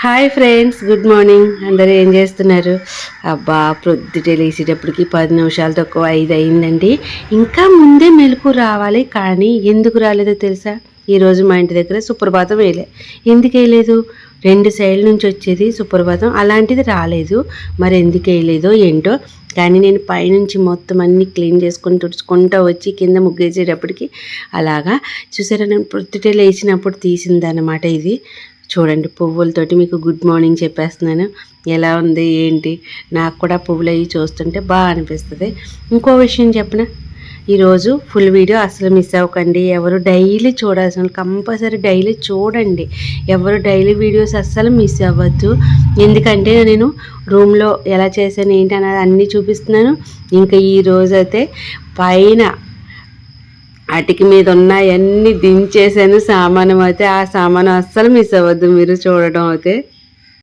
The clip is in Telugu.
Hi friends, good morning. అందరూ ఏం చేస్తున్నారు? అబ్బా, ప్రొద్దుటే లేచేటప్పటికి 10 నిమిషాలు తక్కువ 5 అయిందండి. ఇంకా ముందే మెలకు రావాలి, కానీ ఎందుకు రాలేదో తెలుసా? ఈరోజు మా ఇంటి దగ్గర సుప్రభాతం వేయలే. ఎందుకు వేయలేదు? 2 సైడ్ల నుంచి వచ్చేది సుప్రభాతం, అలాంటిది రాలేదు. మరి ఎందుకు వేయలేదో ఏంటో. కానీ నేను పైనుంచి మొత్తం అన్నీ క్లీన్ చేసుకొని తుడుచుకుంటూ వచ్చి కింద ముగ్గేసేటప్పటికి అలాగా చూసారా, నేను ప్రొద్దుటే లేచినప్పుడు తీసిందనమాట ఇది. చూడండి, పువ్వులతోటి మీకు గుడ్ మార్నింగ్ చెప్పేస్తున్నాను. ఎలా ఉంది ఏంటి? నాకు కూడా పువ్వులు అవి చూస్తుంటే బాగా అనిపిస్తుంది. ఇంకో విషయం చెప్పిన, ఈరోజు ఫుల్ వీడియో అసలు మిస్ అవ్వకండి. ఎవరు డైలీ చూడాల్సిన కంపల్సరీ డైలీ చూడండి. ఎవరు డైలీ వీడియోస్ అస్సలు మిస్ అవ్వద్దు. ఎందుకంటే నేను రూమ్లో ఎలా చేశాను ఏంటి అనేది అన్నీ చూపిస్తున్నాను. ఇంకా ఈరోజు అయితే పైన అటికి మీద ఉన్నాయన్నీ దించేసాను సామానం అయితే. ఆ సామాను అస్సలు మిస్ అవ్వద్దు మీరు చూడడం అయితే.